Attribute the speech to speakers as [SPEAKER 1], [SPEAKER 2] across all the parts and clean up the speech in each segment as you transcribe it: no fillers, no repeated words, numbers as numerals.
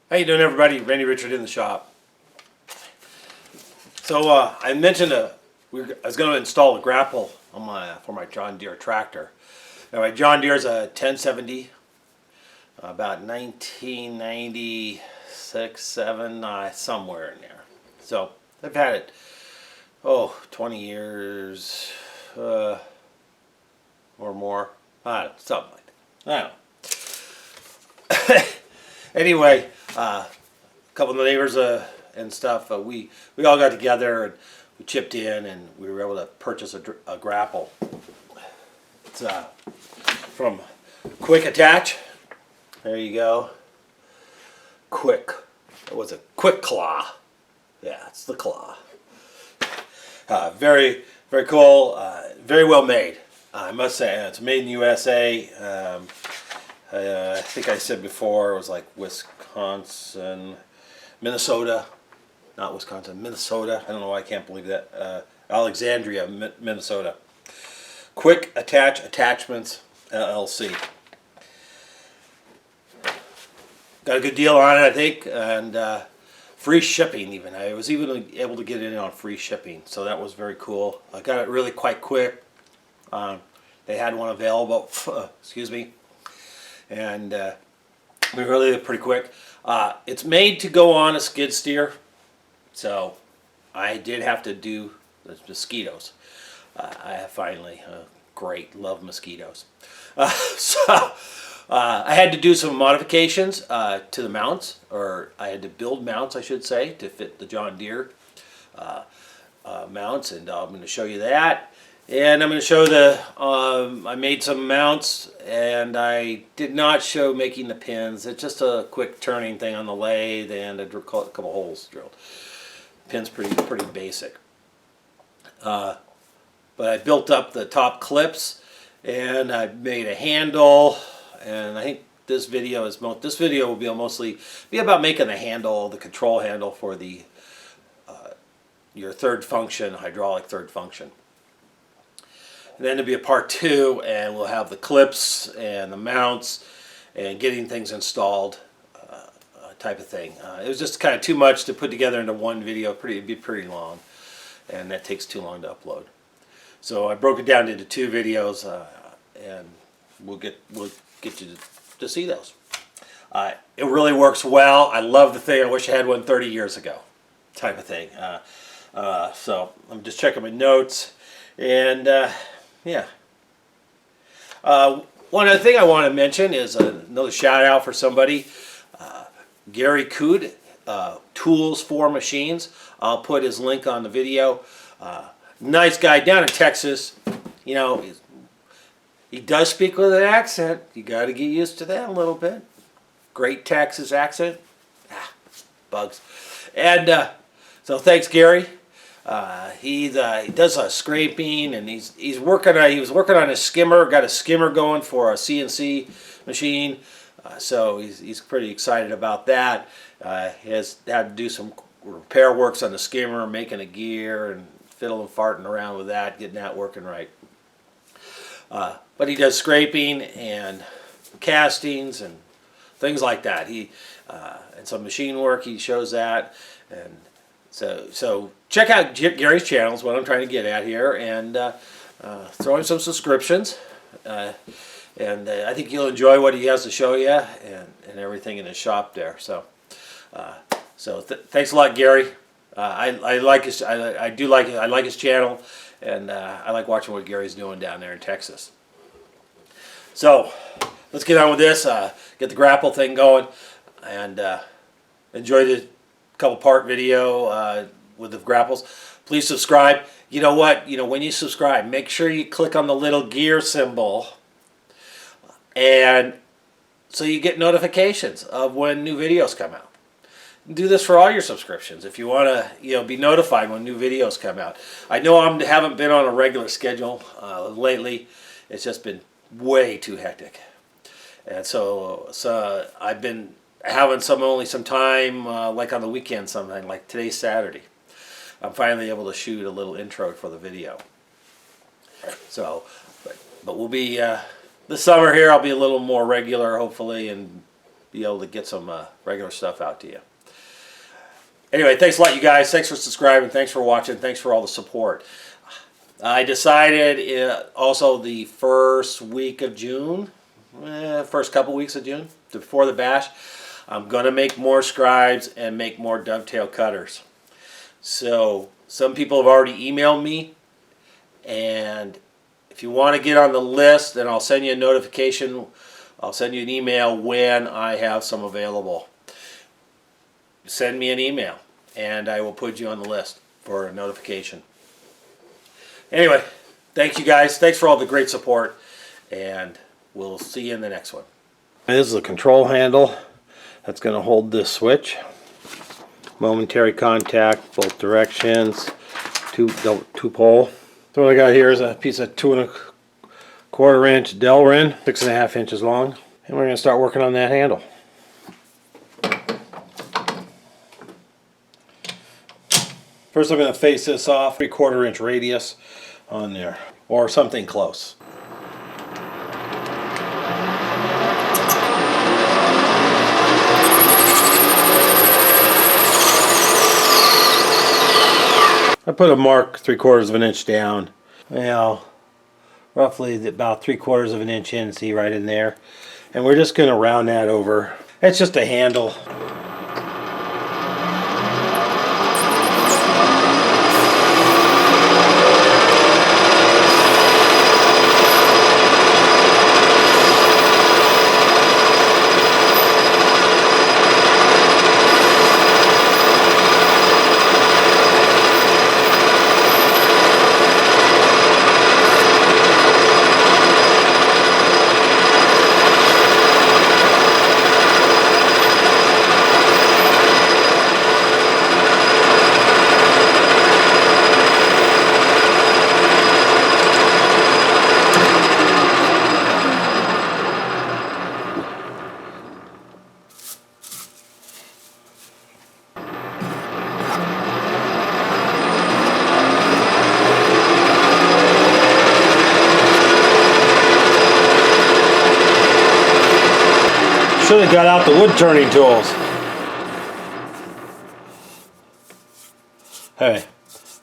[SPEAKER 1] How you doing, everybody? Randy Richard in the shop. So I mentioned I was going to install a grapple on for my John Deere tractor. Now my John Deere is a 1070, about 1996, 7, somewhere in there. So I've had it 20 years or more. I don't know, something like that. I don't know. Anyway, a couple of the neighbors and stuff, we all got together and we chipped in and we were able to purchase a grapple. It's from Quick Attach. There you go. Quick. It was a Quick Claw. Yeah, it's the claw. Very, very cool. Very well made. I must say, it's made in USA. I think I said before it was like Wisconsin, Minnesota, not Wisconsin, Minnesota. I don't know why I can't believe that. Alexandria, Minnesota. Quick Attach Attachments, LLC. Got a good deal on it, I think, and free shipping even. I was even able to get it in on free shipping, so that was very cool. I got it really quite quick. They had one available, excuse me, and we really did pretty quick. It's made to go on a skid steer, so I did have to do the mosquitoes. I finally, great, love mosquitoes. So I had to do some modifications to the mounts, or I had to build mounts, I should say, to fit the John Deere mounts, and I'm going to show you that. And I'm going to show I made some mounts, and I did not show making the pins. It's just a quick turning thing on the lathe and a couple holes drilled. Pin's pretty basic. But I built up the top clips, and I made a handle, and I think this video will be mostly about making the handle, the control handle for the your third function, hydraulic third function. And then there'll be a part 2, and we'll have the clips and the mounts and getting things installed type of thing. It was just kind of too much to put together into one video. It'd be pretty long, and that takes too long to upload. So I broke it down into 2 videos, and we'll get you to see those. It really works well. I love the thing. I wish I had one 30 years ago type of thing. So I'm just checking my notes, and yeah. One other thing I want to mention is another shout out for somebody, Gary Cude, Tools for Machines. I'll put his link on the video. Nice guy down in Texas. You know, he does speak with an accent. You got to get used to that a little bit. Great Texas accent. Bugs. And so thanks, Gary. He does scraping, and he was working on his skimmer. Got a skimmer going for a CNC machine, so he's pretty excited about that. He has had to do some repair works on the skimmer, making a gear and fiddling and farting around with that, getting that working right. But he does scraping and castings and things like that. And some machine work. He shows that, and so check out Gary's channel is what I'm trying to get at here, and throw in some subscriptions, and I think you'll enjoy what he has to show you and everything in his shop there. So thanks a lot, Gary. I like his channel, and I like watching what Gary's doing down there in Texas. So let's get on with this. Get the grapple thing going, and enjoy the couple part video with the grapples. Please subscribe. You know what? When you subscribe, make sure you click on the little gear symbol, and so you get notifications of when new videos come out. Do this for all your subscriptions if you want to, be notified when new videos come out. I know I haven't been on a regular schedule lately. It's just been way too hectic, and so I've been having only some time, like on the weekend sometime, like today's Saturday. I'm finally able to shoot a little intro for the video. So, but we'll be this summer here. I'll be a little more regular, hopefully, and be able to get some regular stuff out to you. Anyway, thanks a lot, you guys. Thanks for subscribing. Thanks for watching. Thanks for all the support. I decided also the first week of June, first couple weeks of June, before the bash, I'm going to make more scribes and make more dovetail cutters. So some people have already emailed me, and if you want to get on the list, then I'll send you a notification. I'll send you an email when I have some available. Send me an email, and I will put you on the list for a notification. Anyway, thank you guys. Thanks for all the great support, and we'll see you in the next one. This is a control handle that's going to hold this switch. Momentary contact, both directions, two pole. So what I got here is a piece of 2 1/4 inch Delrin, 6.5 inches long, and we're going to start working on that handle. First I'm going to face this off, 3/4 inch radius on there, or something close. I put a mark 3/4 inch down, well, roughly about 3/4 inch in, see right in there, and we're just going to round that over. It's just a handle. Should have got out the wood turning tools. Hey,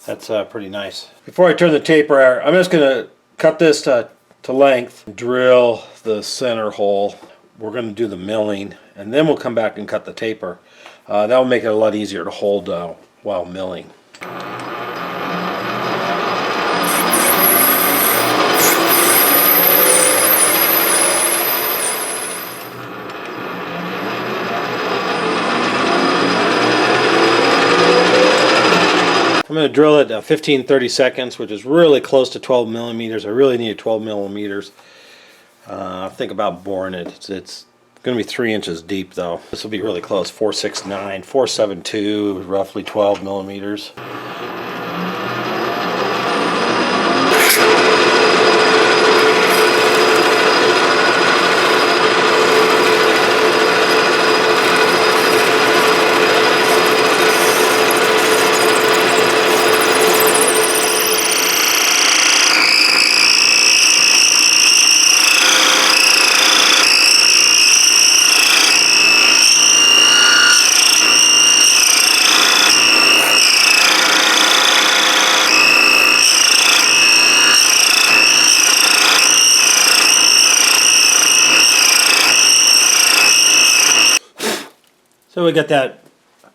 [SPEAKER 1] that's pretty nice. Before I turn the taper, I'm just going to cut this to length, drill the center hole. We're going to do the milling, and then we'll come back and cut the taper. That will make it a lot easier to hold while milling. I'm going to drill it 15-30 seconds, which is really close to 12 millimeters. I really need 12 millimeters. Think about boring it. It's going to be 3 inches deep though. This will be really close, 469, 472, roughly 12 millimeters. So we got that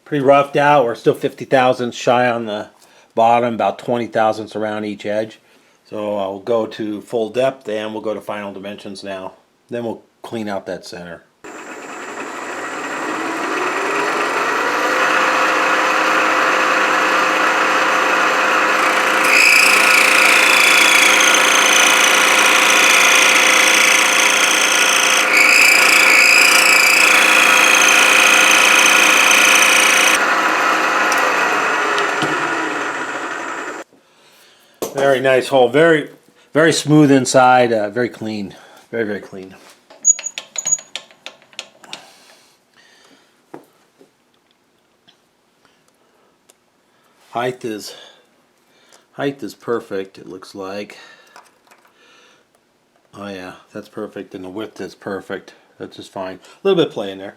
[SPEAKER 1] pretty roughed out. We're still 50 thousandths shy on the bottom, about 20 thousandths around each edge. So I'll go to full depth and we'll go to final dimensions now. Then we'll clean out that center. Very nice hole, very smooth inside, very clean, very clean. Height is perfect, it looks like. Oh yeah, that's perfect, and the width is perfect. That's just fine. A little bit of play in there.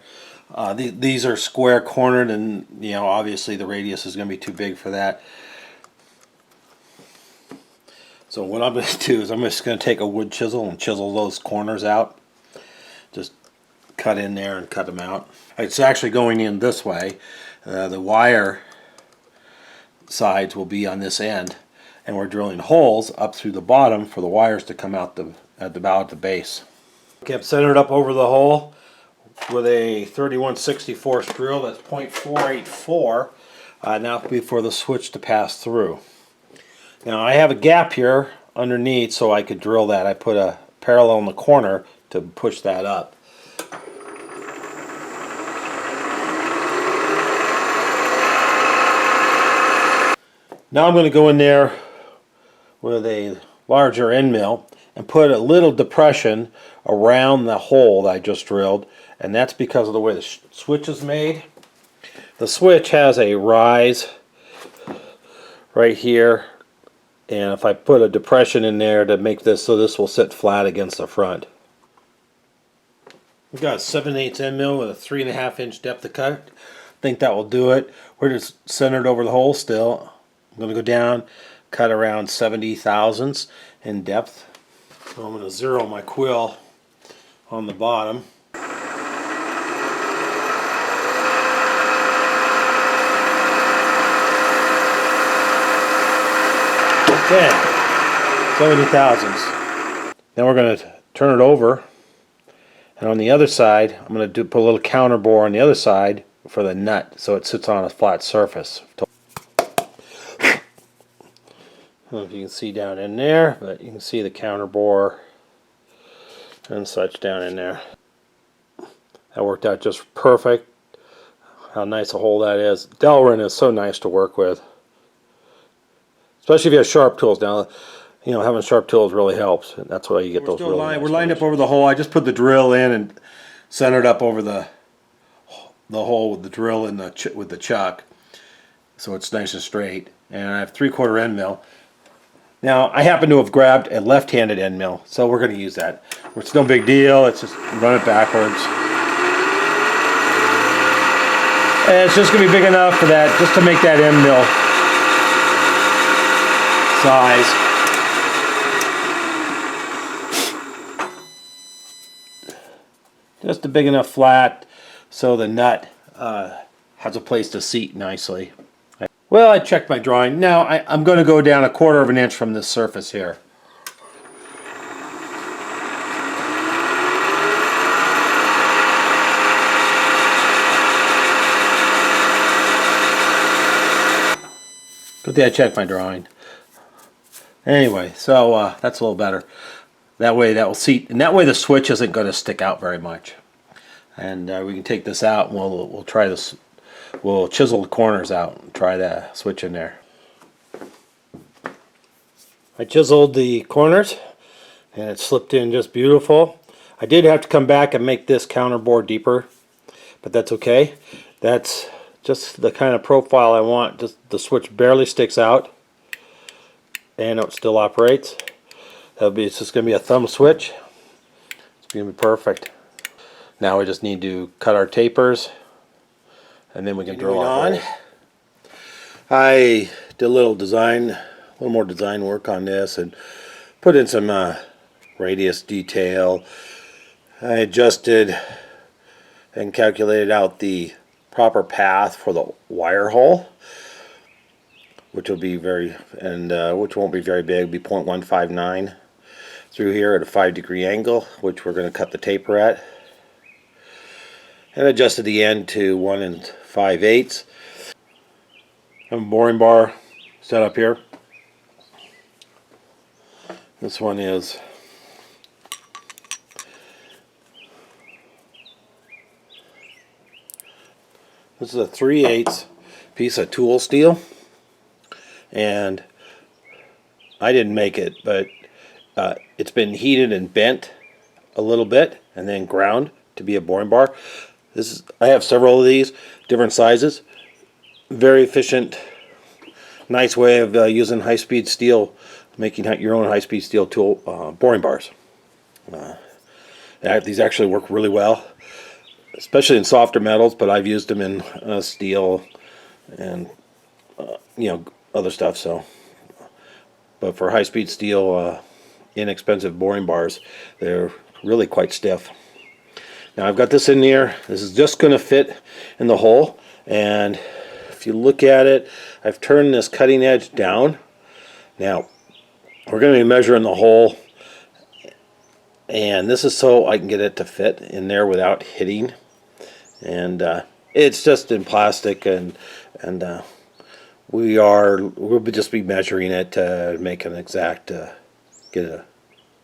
[SPEAKER 1] These are square cornered, and obviously the radius is going to be too big for that. So what I'm going to do is I'm just going to take a wood chisel and chisel those corners out. Just cut in there and cut them out. It's actually going in this way. The wire sides will be on this end, and we're drilling holes up through the bottom for the wires to come out at the base. Okay, I'm centered up over the hole with a 31/64 drill. That's 0.484. Now it'll be for the switch to pass through. Now I have a gap here underneath so I could drill that. I put a parallel in the corner to push that up. Now I'm going to go in there with a larger end mill and put a little depression around the hole that I just drilled, and that's because of the way the switch is made. The switch has a rise right here, and if I put a depression in there to make this so this will sit flat against the front. We've got a 7/8 end mill with a 3.5 inch depth of cut. I think that will do it. We're just centered over the hole still. I'm going to go down, cut around 70 thousandths in depth. So I'm going to zero my quill on the bottom. Okay, 70 thousandths. Then we're going to turn it over, and on the other side I'm going to put a little counter bore on the other side for the nut so it sits on a flat surface. I don't know if you can see down in there, but you can see the counter bore and such down in there. That worked out just perfect. How nice a hole that is. Delrin is so nice to work with, especially if you have sharp tools. Now, having sharp tools really helps, and that's why you get those really nice. We're lined up over the hole. I just put the drill in and centered up over the hole with the drill and with the chuck, so it's nice and straight. And I have 3/4 end mill. Now, I happen to have grabbed a left-handed end mill, so we're going to use that. It's no big deal. It's just run it backwards. And it's just going to be big enough for that, just to make that end mill size. Just a big enough flat so the nut has a place to seat nicely. Well, I checked my drawing. Now I'm going to go down 1/4 inch from this surface here. Good thing I checked my drawing. Anyway, so that's a little better. That way that will seat, and that way the switch isn't going to stick out very much. And we can take this out, and we'll try this. We'll chisel the corners out and try that switch in there. I chiseled the corners and it slipped in just beautiful. I did have to come back and make this counter bore deeper, but that's okay. That's just the kind of profile I want. Just the switch barely sticks out and it still operates. It's just going to be a thumb switch. It's going to be perfect. Now we just need to cut our tapers, and then we can drill on. I did a little more design work on this and put in some radius detail. I adjusted and calculated out the proper path for the wire hole, which will be which won't be very big. It'll be 0.159 through here at a 5-degree angle, which we're going to cut the taper at. And adjusted the end to 1 5/8. I have a boring bar set up here. This one is a 3/8 piece of tool steel, and I didn't make it, but it's been heated and bent a little bit and then ground to be a boring bar. I have several of these, different sizes. Very efficient, nice way of using high-speed steel, making your own high-speed steel tool boring bars.
[SPEAKER 2] These actually work really well, especially in softer metals, but I've used them in steel and other stuff. So, but for high-speed steel, inexpensive boring bars, they're really quite stiff. Now I've got this in here. This is just going to fit in the hole, and if you look at it, I've turned this cutting edge down. Now we're going to be measuring the hole, and this is so I can get it to fit in there without hitting. And it's just in plastic, and we'll just be measuring it to make an exact, get a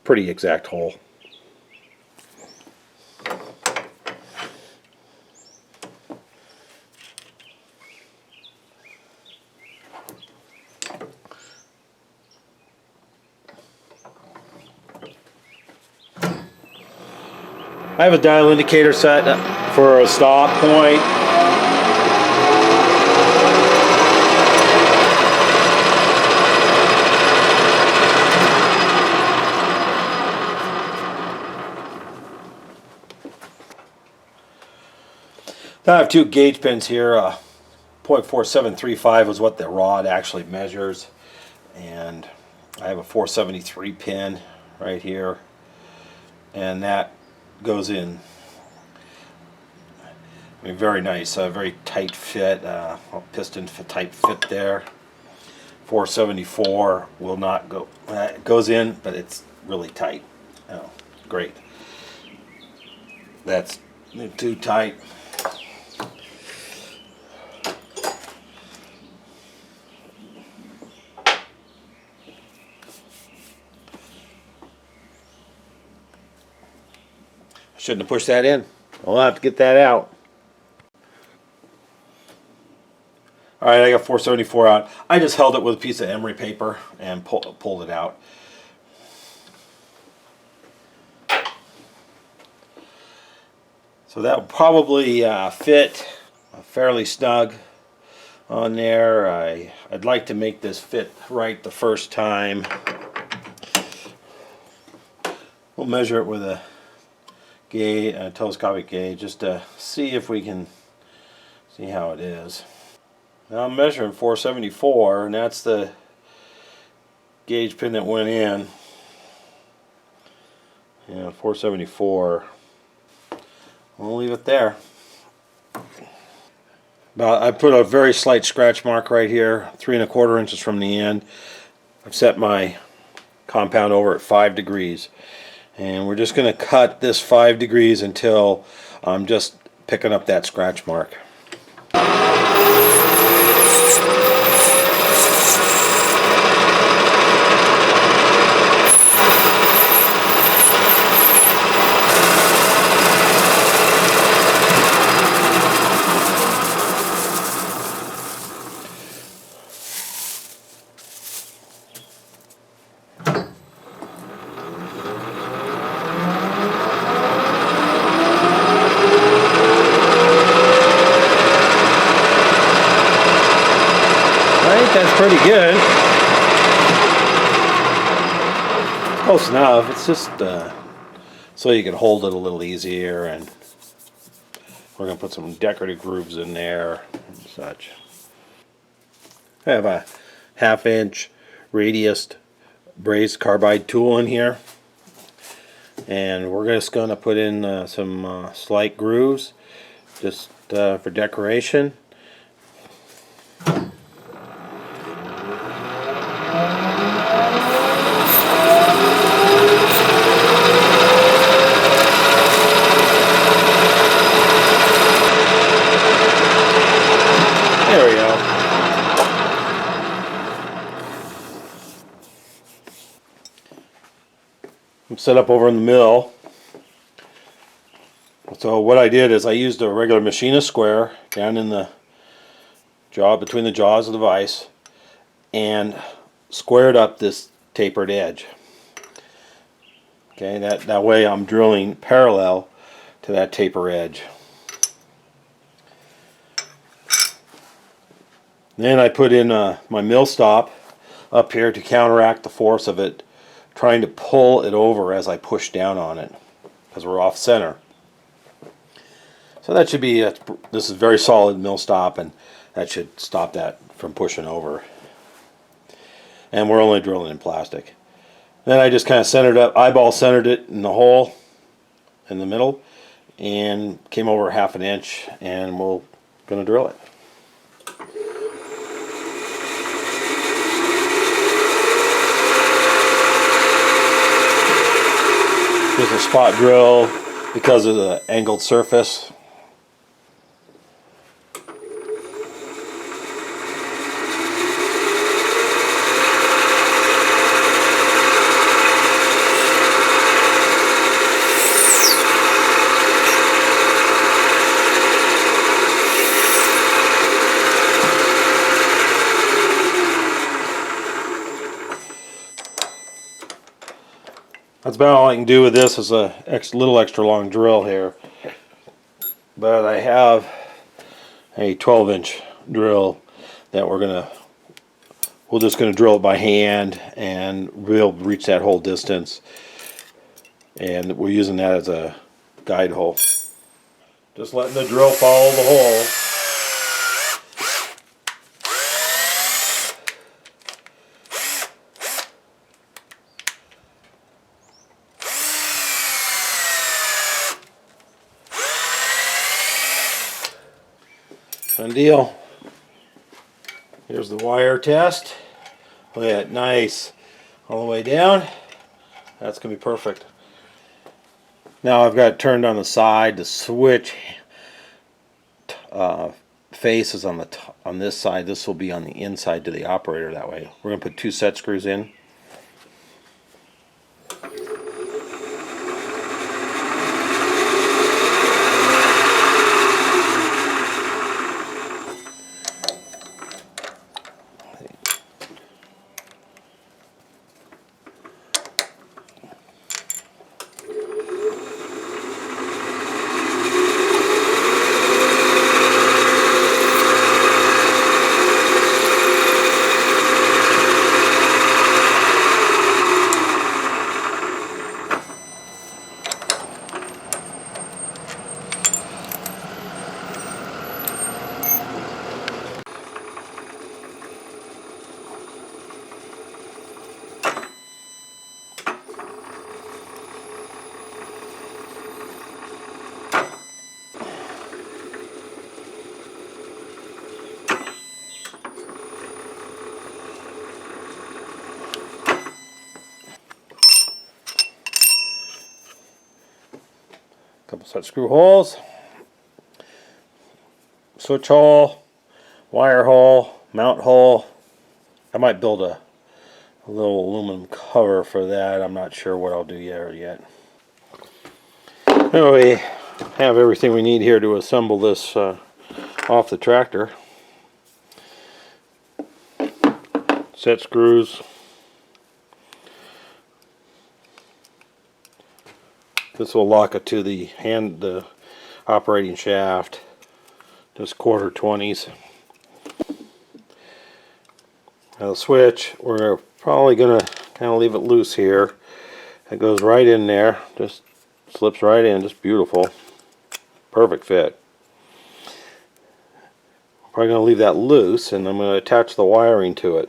[SPEAKER 2] pretty exact hole. I have a dial indicator set for a stop point. Now I have two gauge pins here. 0.4735 is what the rod actually measures, and I have a 473 pin right here, and that goes in. I mean, very nice, very tight fit, piston type fit there. 474 will not go. It goes in, but it's really tight. Oh, great. That's too tight. Shouldn't have pushed that in. I'll have to get that out. Alright, I got 474 out. I just held it with a piece of emery paper and pulled it out. So that will probably fit fairly snug on there. I'd like to make this fit right the first time. We'll measure it with a gauge, a telescopic gauge, just to see if we can see how it is. Now I'm measuring 474, and that's the gauge pin that went in. Yeah, 474. We'll leave it there. I put a very slight scratch mark right here, 3 1/4 inches from the end. I've set my compound over at 5 degrees. And we're just going to cut this 5 degrees until I'm just picking up that scratch mark. That's pretty good. Close enough. It's just so you can hold it a little easier, and we're going to put some decorative grooves in there and such. I have a 1/2 inch radius brazed carbide tool in here, and we're just going to put in some slight grooves just for decoration. There we go. I'm set up over in the mill. So what I did is I used a regular machinist square down in the jaw, between the jaws of the vise, and squared up this tapered edge. Okay, that way I'm drilling parallel to that taper edge. Then I put in my mill stop up here to counteract the force of it trying to pull it over as I push down on it. because we're off center. So that should be, this is very solid mill stop, and that should stop that from pushing over. And we're only drilling in plastic. Then I just kind of centered up, eyeball centered it in the hole in the middle, and came over 1/2 inch, and we're going to drill it. There's a spot drill because of the angled surface. That's about all I can do with this. Is a little extra long drill here, but I have a 12-inch drill that we're just gonna drill it by hand, and we'll reach that whole distance, and we're using that as a guide hole. Just letting the drill follow the hole. Done deal. Here's the wire test. Look at that, nice. All the way down. That's going to be perfect. Now I've got it turned on the side. The switch face is on this side. This will be on the inside to the operator that way. We're going to put 2 set screws in. Couple set screw holes, switch hole, wire hole, mount hole. I might build a little aluminum cover for that. I'm not sure what I'll do yet. Anyway, have everything we need here to assemble this off the tractor. Set screws. This will lock it to the operating shaft. Just 1/4 20s. Now the switch, we're probably gonna kind of leave it loose here. It goes right in there, just slips right in, just beautiful, perfect fit. Probably gonna leave that loose, and I'm gonna attach the wiring to it.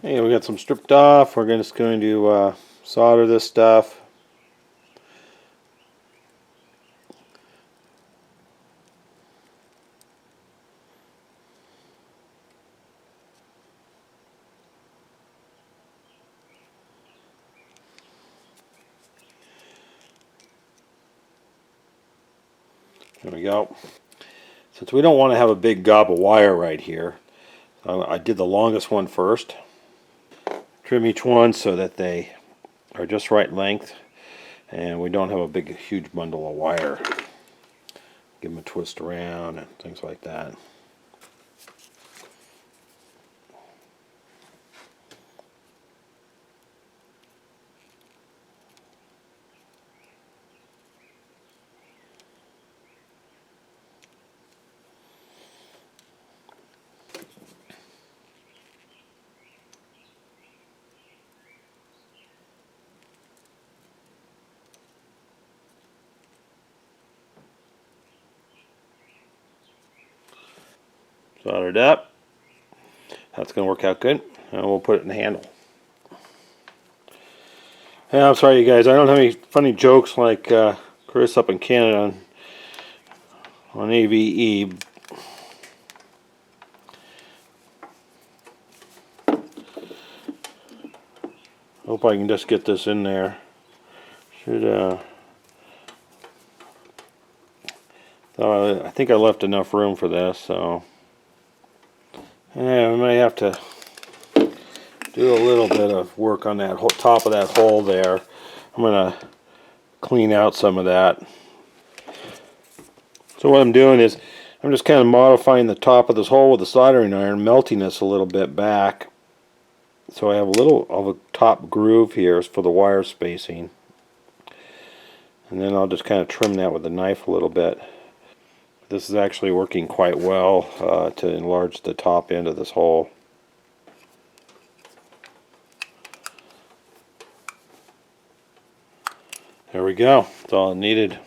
[SPEAKER 2] Hey, we got some stripped off. We're just going to solder this stuff. There we go. Since we don't want to have a big gob of wire right here, I did the longest one first. Trim each one so that they are just right length, and we don't have a big huge bundle of wire. Give them a twist around and things like that. Soldered up. That's going to work out good. And we'll put it in the handle. Yeah, I'm sorry, you guys. I don't have any funny jokes like Chris up in Canada on AVE. Hope I can just get this in there. I think I left enough room for this, so yeah, we may have to do a little bit of work on that top of that hole there. I'm gonna clean out some of that. So what I'm doing is I'm just kind of modifying the top of this hole with the soldering iron, melting this a little bit back. So I have a little of a top groove here for the wire spacing. And then I'll just kind of trim that with a knife a little bit. This is actually working quite well to enlarge the top end of this hole. There we go. That's all it needed.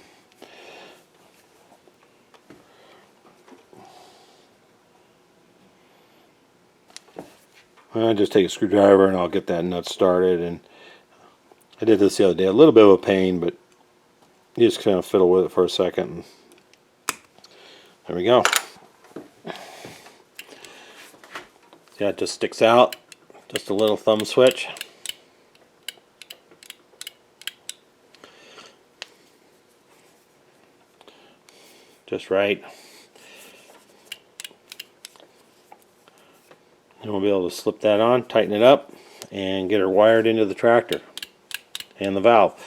[SPEAKER 2] I just take a screwdriver and I'll get that nut started. And I did this the other day. A little bit of a pain, but you just kind of fiddle with it for a second. There we go. Yeah, it just sticks out. Just a little thumb switch. Just right. And we'll be able to slip that on, tighten it up, and get her wired into the tractor and the valve.